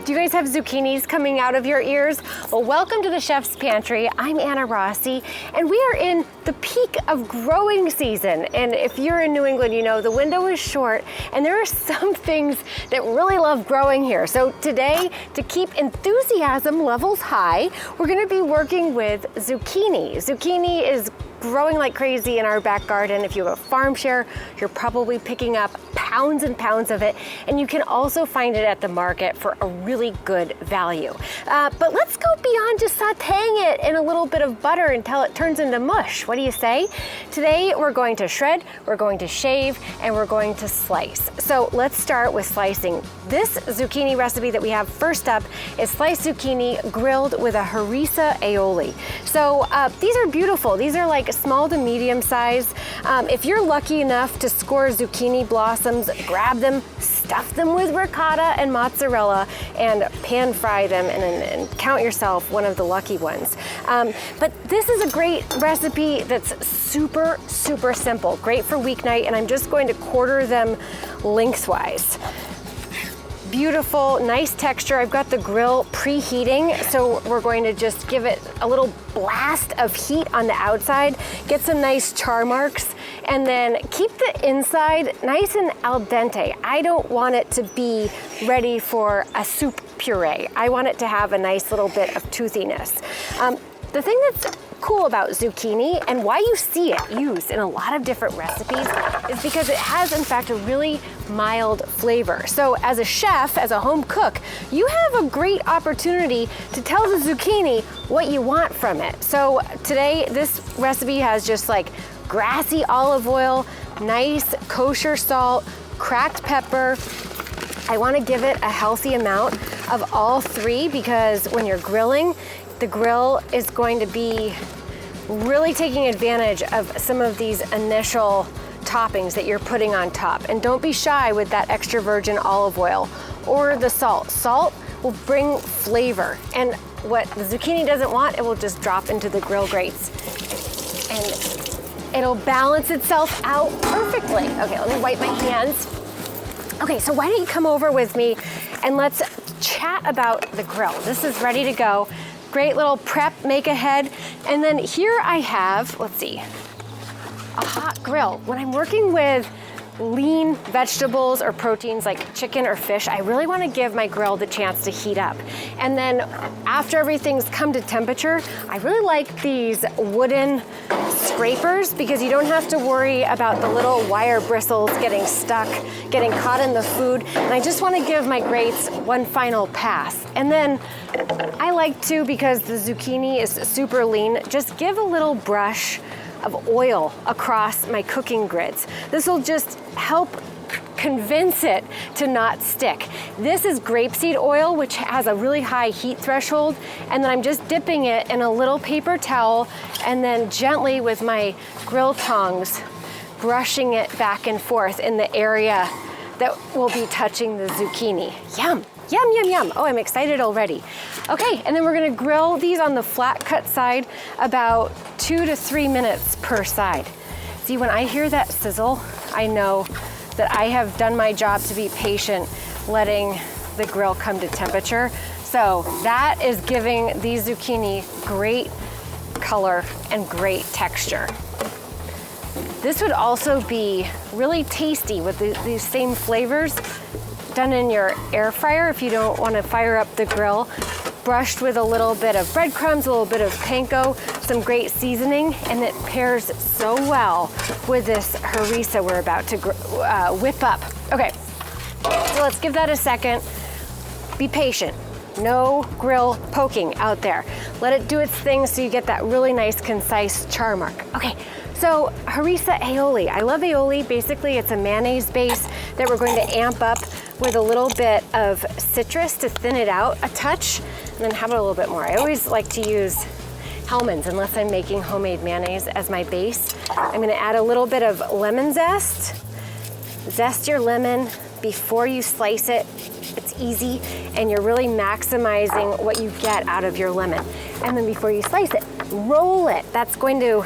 Do you guys have zucchinis coming out of your ears? Well, welcome to the Chef's Pantry. I'm Anna Rossi, and we are in the peak of growing season. And if you're in New England, you know the window is short, and there are some things that really love growing here. So today, to keep enthusiasm levels high, we're gonna be working with zucchini. Zucchini is growing like crazy in our back garden. If you have a farm share, you're probably picking up pounds and pounds of it, and you can also find it at the market for a really good value. But let's go beyond just sauteing it in a little bit of butter until it turns into mush. What do you say? Today we're going to shred, we're going to shave, and we're going to slice. So let's start with slicing. This zucchini recipe that we have first up is sliced zucchini grilled with a harissa aioli. So these are beautiful. These are like small to medium size. If you're lucky enough to score zucchini blossoms, grab them, stuff them with ricotta and mozzarella, and pan fry them and count yourself one of the lucky ones. But this is a great recipe that's super, super simple. Great for weeknight, and I'm just going to quarter them lengthwise. Beautiful, nice texture. I've got the grill preheating, so we're going to just give it a little blast of heat on the outside, get some nice char marks, and then keep the inside nice and al dente. I don't want it to be ready for a soup puree. I want it to have a nice little bit of toothiness. The thing that's cool about zucchini and why you see it used in a lot of different recipes is because it has in fact a really mild flavor. So as a chef, as a home cook, you have a great opportunity to tell the zucchini what you want from it. So today this recipe has just like grassy olive oil, nice kosher salt, cracked pepper. I want to give it a healthy amount of all three because when you're grilling, the grill is going to be really taking advantage of some of these initial toppings that you're putting on top. And don't be shy with that extra virgin olive oil or the salt. Salt will bring flavor. And what the zucchini doesn't want, it will just drop into the grill grates. And it'll balance itself out perfectly. Okay, let me wipe my hands. Okay, so why don't you come over with me and let's chat about the grill. This is ready to go. Great little prep, make ahead. And then here I have, let's see, a hot grill. When I'm working with lean vegetables or proteins like chicken or fish, I really want to give my grill the chance to heat up. And then after everything's come to temperature, I really like these wooden scrapers because you don't have to worry about the little wire bristles getting stuck, getting caught in the food. And I just want to give my grates one final pass. And then I like to, because the zucchini is super lean, just give a little brush of oil across my cooking grids. This will just help convince it to not stick. This is grapeseed oil, which has a really high heat threshold, and then I'm just dipping it in a little paper towel and then gently with my grill tongs brushing it back and forth in the area that will be touching the zucchini. Yum, yum, yum, yum. Oh, I'm excited already. Okay, and then we're gonna grill these on the flat cut side about 2 to 3 minutes per side. See, when I hear that sizzle, I know that I have done my job to be patient, letting the grill come to temperature. So that is giving these zucchini great color and great texture. This would also be really tasty with these same flavors done in your air fryer if you don't want to fire up the grill. Brushed with a little bit of breadcrumbs, a little bit of panko, some great seasoning, and it pairs so well with this harissa we're about to whip up. Okay, so let's give that a second. Be patient. No grill poking out there. Let it do its thing so you get that really nice, concise char mark. Okay, so harissa aioli. I love aioli. Basically, it's a mayonnaise base that we're going to amp up with a little bit of citrus to thin it out a touch, and then have it a little bit more. I always like to use Hellmann's unless I'm making homemade mayonnaise as my base. I'm gonna add a little bit of lemon zest. Zest your lemon before you slice it. It's easy, and you're really maximizing what you get out of your lemon. And then before you slice it, roll it. That's going to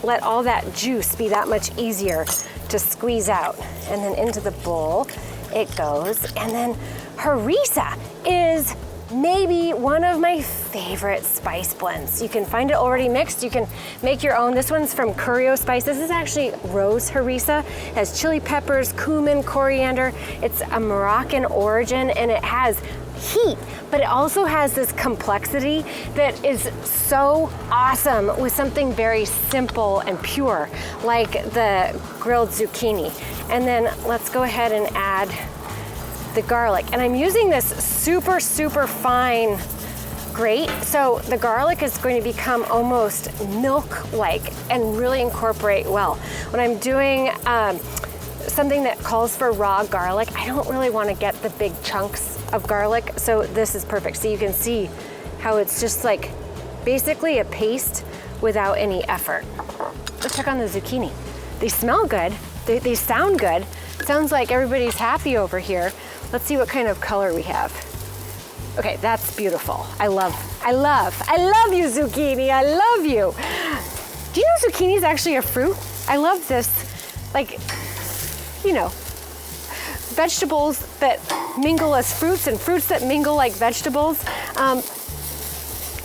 let all that juice be that much easier to squeeze out. And then into the bowl, it goes. And then harissa is maybe one of my favorite spice blends. You can find it already mixed. You can make your own. This one's from Curio Spice. This is actually rose harissa. It has chili peppers, cumin, coriander. It's a Moroccan origin and it has heat, but it also has this complexity that is so awesome with something very simple and pure, like the grilled zucchini. And then let's go ahead and add the garlic. And I'm using this super, super fine grate. So the garlic is going to become almost milk-like and really incorporate well. When I'm doing something that calls for raw garlic, I don't really want to get the big chunks of garlic. So this is perfect. So you can see how it's just like basically a paste without any effort. Let's check on the zucchini. They smell good. They sound good. Sounds like everybody's happy over here. Let's see what kind of color we have. Okay, that's beautiful. I love you, zucchini. I love you. Do you know zucchini is actually a fruit? I love this, like, you know, vegetables that mingle as fruits and fruits that mingle like vegetables.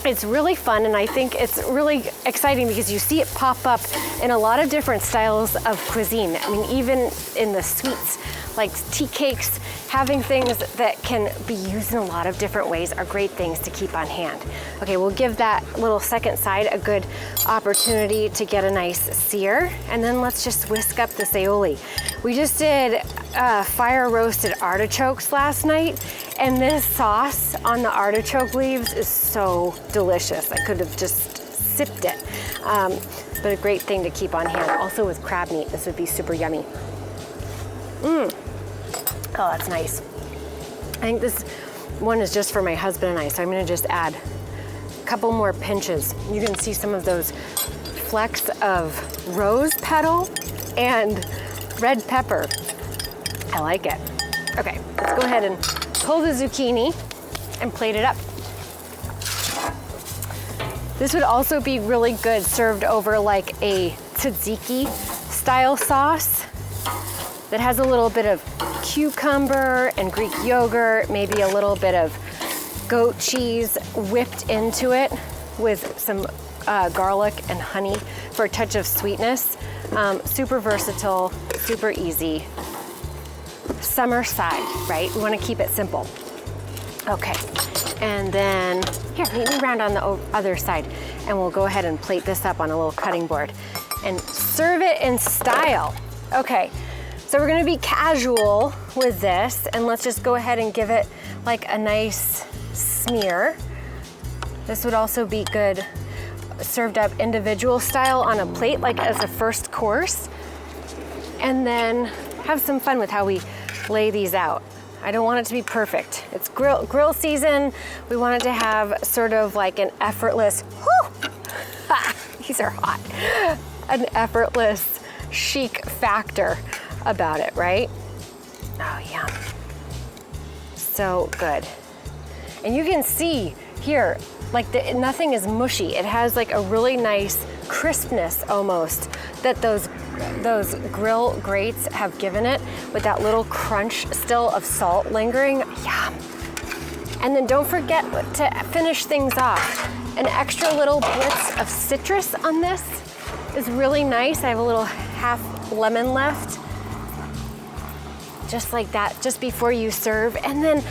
It's really fun, and I think it's really exciting because you see it pop up in a lot of different styles of cuisine. I mean, even in the sweets, like tea cakes, having things that can be used in a lot of different ways are great things to keep on hand. Okay, we'll give that little second side a good opportunity to get a nice sear, and then let's just whisk up this aioli. We just did fire roasted artichokes last night, and this sauce on the artichoke leaves is so delicious. I could have just sipped it, but a great thing to keep on hand. Also with crab meat, this would be super yummy. Oh, that's nice. I think this one is just for my husband and I, so I'm gonna just add a couple more pinches. You can see some of those flecks of rose petal and red pepper. I like it. Okay, let's go ahead and pull the zucchini and plate it up. This would also be really good served over like a tzatziki style sauce that has a little bit of cucumber and Greek yogurt, maybe a little bit of goat cheese whipped into it with some garlic and honey for a touch of sweetness. Super versatile, super easy. Summer side, right? We want to keep it simple. Okay, and then here, meet me around on the other side, and we'll go ahead and plate this up on a little cutting board and serve it in style. Okay. So we're gonna be casual with this, and let's just go ahead and give it like a nice smear. This would also be good served up individual style on a plate, like as a first course. And then have some fun with how we lay these out. I don't want it to be perfect. It's grill season. We want it to have sort of like an effortless, whoo, these are hot, an effortless chic factor about it, right? Oh, yum. So good. And you can see here, like nothing is mushy. It has like a really nice crispness almost that those grill grates have given it, with that little crunch still of salt lingering. Yum. And then don't forget to finish things off. An extra little blitz of citrus on this is really nice. I have a little half lemon left. Just like that, just before you serve. And then,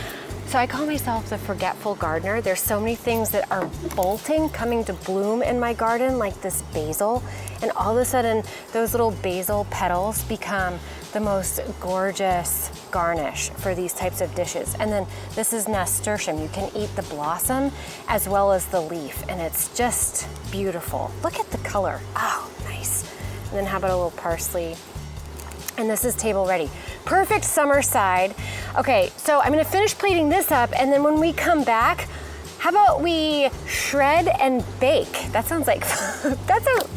so I call myself the forgetful gardener. There's so many things that are bolting, coming to bloom in my garden, like this basil. And all of a sudden, those little basil petals become the most gorgeous garnish for these types of dishes. And then this is nasturtium. You can eat the blossom as well as the leaf, and it's just beautiful. Look at the color. Oh, nice. And then how about a little parsley? And this is table ready. Perfect summer side. Okay, so I'm gonna finish plating this up, and then when we come back, how about we shred and bake? That sounds like,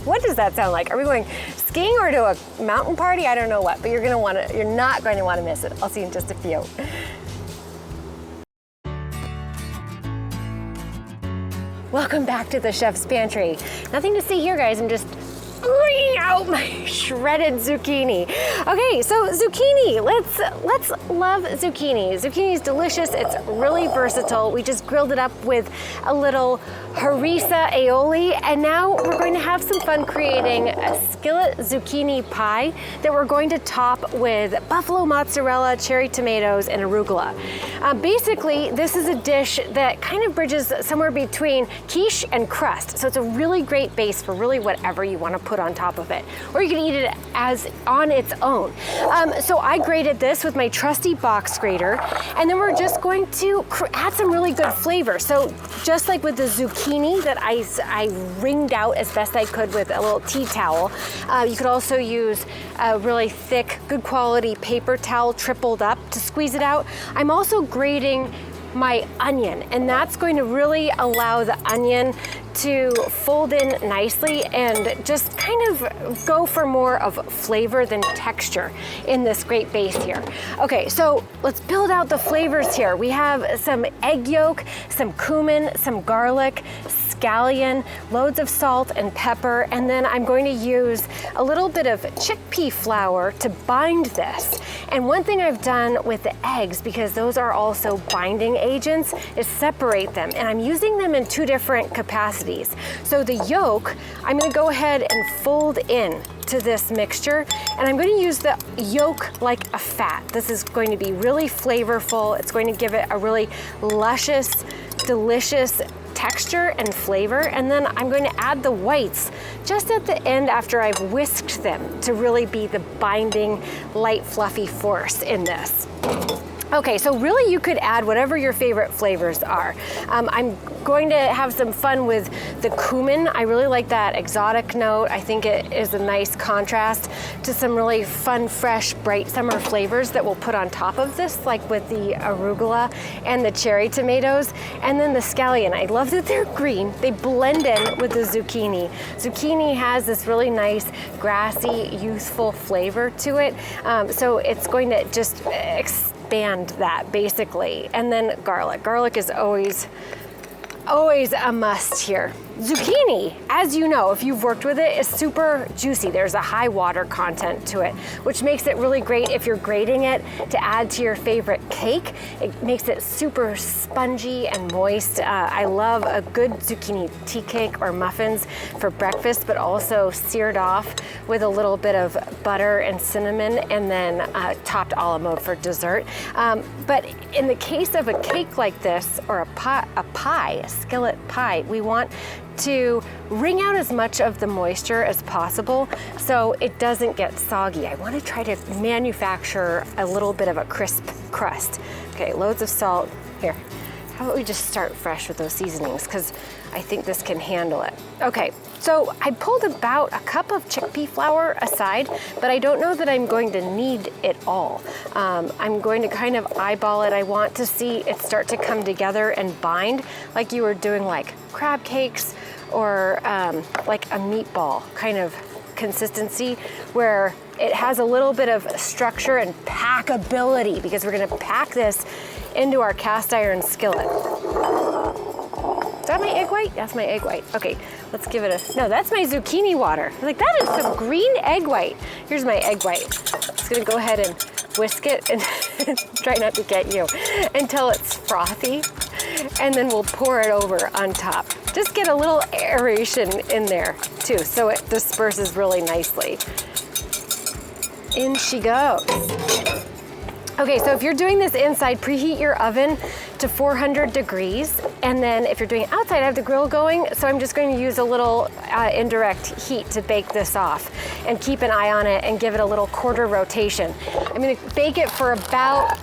what does that sound like? Are we going skiing or to a mountain party? I don't know what, but you're not going to wanna miss it. I'll see you in just a few. Welcome back to the Chef's Pantry. Nothing to see here, guys. I'm just bringing out my shredded zucchini. Okay, so zucchini, let's love zucchini. Zucchini is delicious, it's really versatile. We just grilled it up with a little harissa aioli, and now we're going to have some fun creating a skillet zucchini pie that we're going to top with buffalo mozzarella, cherry tomatoes, and arugula. Basically, this is a dish that kind of bridges somewhere between quiche and crust, so it's a really great base for really whatever you want to put on top of it, or you can eat it as on its own. So I grated this with my trusty box grater, and then we're just going to add some really good flavor. So just like with the zucchini that I wringed out as best I could with a little tea towel, you could also use a really thick, good quality paper towel tripled up to squeeze it out. I'm also grating my onion, and that's going to really allow the onion to fold in nicely and just kind of go for more of flavor than texture in this great base here. Okay, so let's build out the flavors here. We have some egg yolk, some cumin, some garlic, scallion, loads of salt and pepper, and then I'm going to use a little bit of chickpea flour to bind this. And one thing I've done with the eggs, because those are also binding agents, is separate them, and I'm using them in two different capacities. So the yolk, I'm going to go ahead and fold in to this mixture, and I'm going to use the yolk like a fat. This is going to be really flavorful. It's going to give it a really luscious, delicious texture and flavor, and then I'm going to add the whites just at the end after I've whisked them to really be the binding, light, fluffy force in this. Okay, so really you could add whatever your favorite flavors are. I'm going to have some fun with the cumin. I really like that exotic note. I think it is a nice contrast to some really fun, fresh, bright summer flavors that we'll put on top of this, like with the arugula and the cherry tomatoes. And then the scallion. I love that they're green. They blend in with the zucchini. Zucchini has this really nice, grassy, youthful flavor to it. So it's going to just expand that basically. And then garlic. Garlic is always a must here. Zucchini, as you know, if you've worked with it, is super juicy. There's a high water content to it, which makes it really great if you're grating it to add to your favorite cake. It makes it super spongy and moist. I love a good zucchini tea cake or muffins for breakfast, but also seared off with a little bit of butter and cinnamon, and then topped a la mode for dessert. But in the case of a cake like this, or a skillet pie, we want to wring out as much of the moisture as possible so it doesn't get soggy. I want to try to manufacture a little bit of a crisp crust. Okay, loads of salt. Here, how about we just start fresh with those seasonings, because I think this can handle it. Okay, so I pulled about a cup of chickpea flour aside, but I don't know that I'm going to need it all. I'm going to kind of eyeball it. I want to see it start to come together and bind like you were doing like crab cakes or like a meatball kind of consistency, where it has a little bit of structure and packability, because we're going to pack this into our cast iron skillet. Is that my egg white? That's my egg white. Okay, let's give it a, no, that's my zucchini water. I'm like, that is some green egg white. Here's my egg white. Just gonna go ahead and whisk it and try not to get you until it's frothy. And then we'll pour it over on top. Just get a little aeration in there too, so it disperses really nicely. In she goes. Okay, so if you're doing this inside, preheat your oven to 400 degrees. And then if you're doing it outside, I have the grill going, so I'm just going to use a little indirect heat to bake this off, and keep an eye on it and give it a little quarter rotation. I'm gonna bake it for about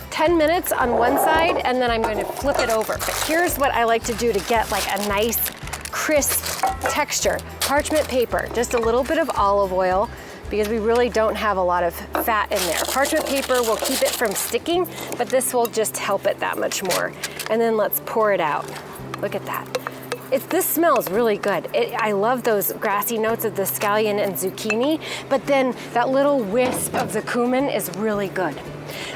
10 minutes on one side, and then I'm going to flip it over. But here's what I like to do to get like a nice crisp texture. Parchment paper, just a little bit of olive oil, because we really don't have a lot of fat in there. Parchment paper will keep it from sticking, but this will just help it that much more. And then let's pour it out. Look at that. This smells really good. I love those grassy notes of the scallion and zucchini, but then that little wisp of the cumin is really good.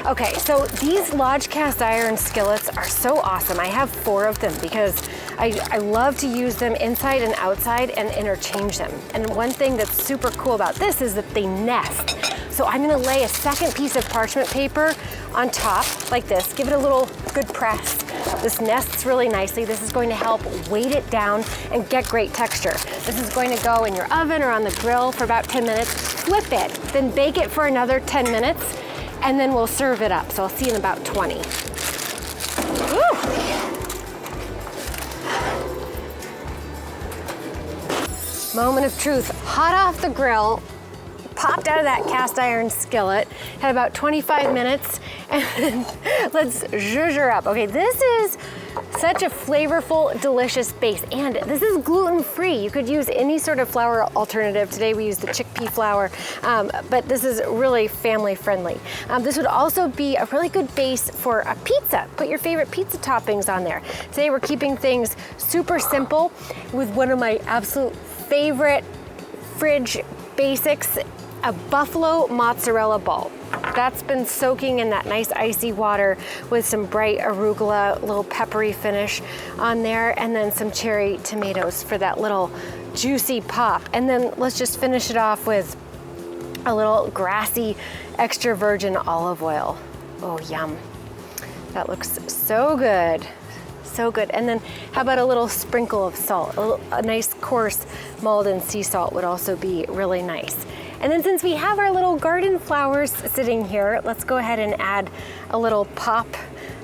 Okay, so these Lodge cast iron skillets are so awesome. I have 4 of them because I love to use them inside and outside and interchange them. And one thing that's super cool about this is that they nest. So I'm gonna lay a second piece of parchment paper on top like this, give it a little good press. This nests really nicely. This is going to help weight it down and get great texture. This is going to go in your oven or on the grill for about 10 minutes. Flip it, then bake it for another 10 minutes, and then we'll serve it up. So I'll see you in about 20. Woo! Moment of truth, hot off the grill, popped out of that cast iron skillet, had about 25 minutes, and let's zhuzh her up. Okay, this is such a flavorful, delicious base, and this is gluten-free. You could use any sort of flour alternative. Today we use the chickpea flour, but this is really family-friendly. This would also be a really good base for a pizza. Put your favorite pizza toppings on there. Today we're keeping things super simple with one of my absolute favorite fridge basics, a buffalo mozzarella ball. That's been soaking in that nice icy water with some bright arugula, little peppery finish on there, and then some cherry tomatoes for that little juicy pop. And then let's just finish it off with a little grassy extra virgin olive oil. Oh, yum. That looks so good. So good. And then how about a little sprinkle of salt? A nice coarse Malden sea salt would also be really nice. And then since we have our little garden flowers sitting here, let's go ahead and add a little pop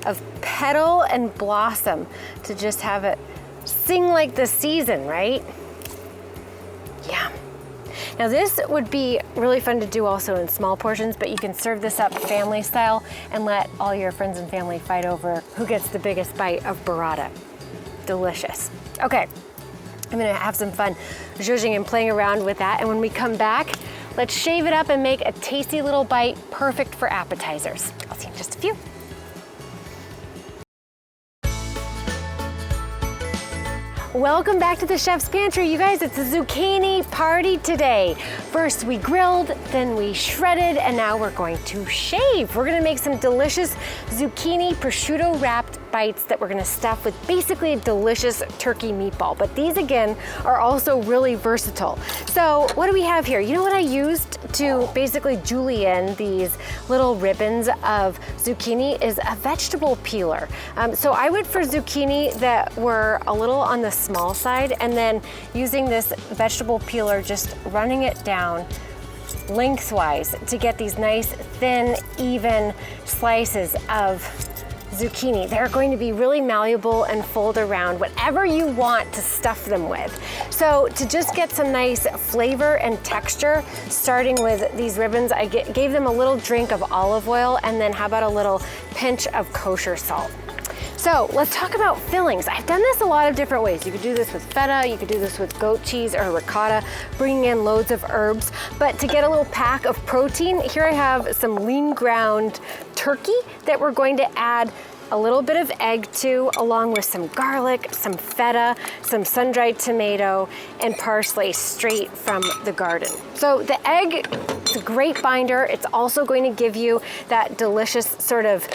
of petal and blossom to just have it sing like the season, right? Yeah. Now this would be really fun to do also in small portions, but you can serve this up family style and let all your friends and family fight over who gets the biggest bite of burrata. Delicious. Okay, I'm gonna have some fun zhuzhing and playing around with that, and when we come back, let's shave it up and make a tasty little bite, perfect for appetizers. I'll see you in just a few. Welcome back to the Chef's Pantry. You guys, it's a zucchini party today. First we grilled, then we shredded, and now we're going to shave. We're gonna make some delicious zucchini prosciutto wrapped bites that we're gonna stuff with basically a delicious turkey meatball. But these again are also really versatile. So what do we have here? You know what I used to basically julienne these little ribbons of zucchini is a vegetable peeler. So I went for zucchini that were a little on the small side, and then using this vegetable peeler, just running it down lengthwise to get these nice, thin, even slices of zucchini. They're going to be really malleable and fold around whatever you want to stuff them with. So to just get some nice flavor and texture, starting with these ribbons, I gave them a little drink of olive oil, and then how about a little pinch of kosher salt. So let's talk about fillings. I've done this a lot of different ways. You could do this with feta, you could do this with goat cheese or ricotta, bringing in loads of herbs. But to get a little pack of protein, here I have some lean ground turkey that we're going to add a little bit of egg to, along with some garlic, some feta, some sun-dried tomato, and parsley straight from the garden. So the egg, it's a great binder. It's also going to give you that delicious sort of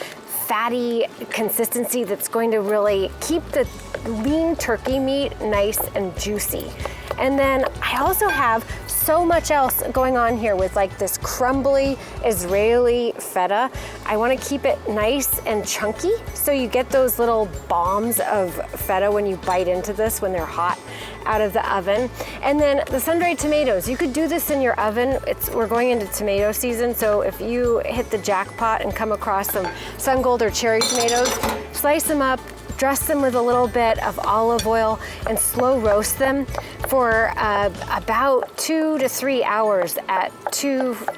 fatty consistency that's going to really keep the lean turkey meat nice and juicy. And then I also have so much else going on here with like this crumbly Israeli feta. I want to keep it nice and chunky, so you get those little bombs of feta when you bite into this when they're hot out of the oven. And then the sun-dried tomatoes, you could do this in your oven. We're going into tomato season, so if you hit the jackpot and come across some sun-gold or cherry tomatoes, slice them up, dress them with a little bit of olive oil, and slow roast them for about 2 to 3 hours at 200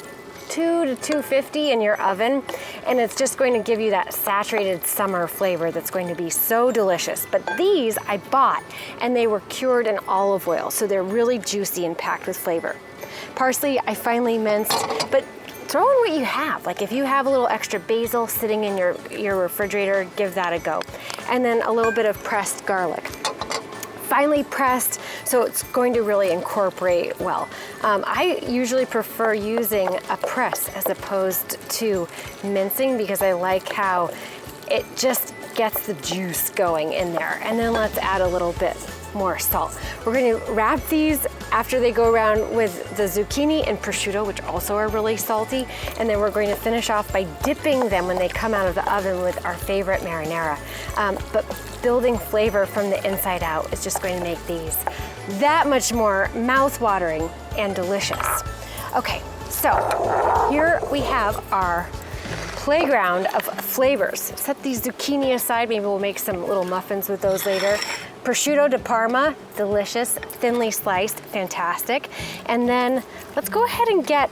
to 250 in your oven, and it's just going to give you that saturated summer flavor that's going to be so delicious. But these I bought, and they were cured in olive oil, so they're really juicy and packed with flavor. Parsley I finely minced, but throw in what you have. Like if you have a little extra basil sitting in your refrigerator, give that a go. And then a little bit of pressed garlic. Finely pressed, so it's going to really incorporate well. I usually prefer using a press as opposed to mincing, because I like how it just gets the juice going in there. And then let's add a little bit more salt. We're going to wrap these after they go around with the zucchini and prosciutto, which also are really salty. And then we're going to finish off by dipping them when they come out of the oven with our favorite marinara. But building flavor from the inside out is just going to make these that much more mouth-watering and delicious. Okay, so here we have our playground of flavors. Set these zucchini aside. Maybe we'll make some little muffins with those later. Prosciutto di Parma, delicious, thinly sliced, fantastic. And then let's go ahead and get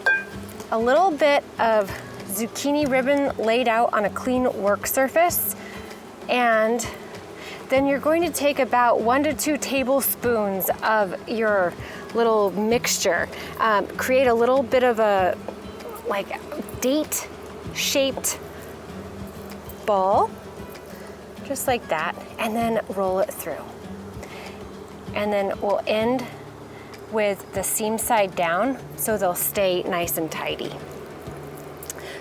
a little bit of zucchini ribbon laid out on a clean work surface. And then you're going to take about 1 to 2 tablespoons of your little mixture. Create a little bit of a like date-shaped ball, just like that, and then roll it through. And then we'll end with the seam side down so they'll stay nice and tidy.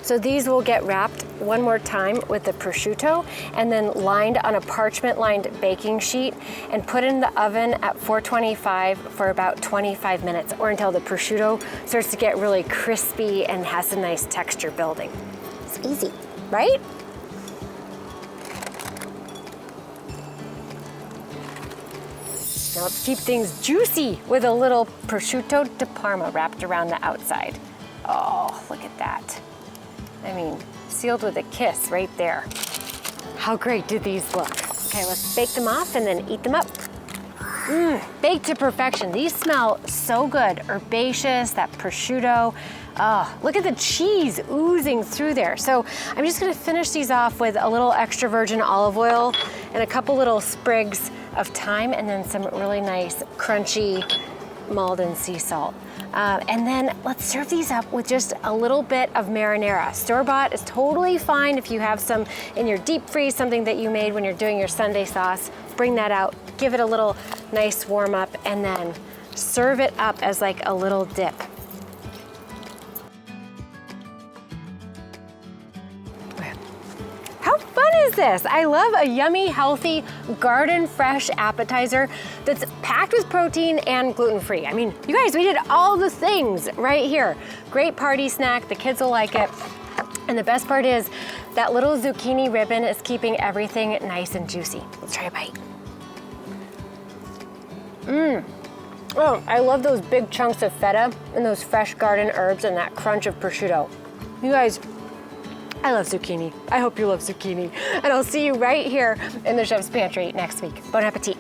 So these will get wrapped one more time with the prosciutto and then lined on a parchment lined baking sheet and put in the oven at 425 for about 25 minutes or until the prosciutto starts to get really crispy and has some nice texture building. It's easy, right? Now let's keep things juicy with a little prosciutto di Parma wrapped around the outside. Oh, look at that. I mean, sealed with a kiss right there. How great do these look? Okay, let's bake them off and then eat them up. Baked to perfection. These smell so good. Herbaceous, that prosciutto. Oh, look at the cheese oozing through there. So I'm just gonna finish these off with a little extra virgin olive oil and a couple little sprigs of thyme and then some really nice crunchy Maldon sea salt. And then let's serve these up with just a little bit of marinara. Store-bought is totally fine if you have some in your deep freeze, something that you made when you're doing your Sunday sauce. Bring that out, give it a little nice warm up, and then serve it up as like a little dip. How fun is this? I love a yummy, healthy, garden fresh appetizer that's packed with protein and gluten-free. I mean, you guys, we did all the things right here. Great party snack, the kids will like it. And the best part is that little zucchini ribbon is keeping everything nice and juicy. Let's try a bite. Oh, I love those big chunks of feta and those fresh garden herbs and that crunch of prosciutto. You guys, I love zucchini. I hope you love zucchini. And I'll see you right here in the Chef's Pantry next week. Bon appetit.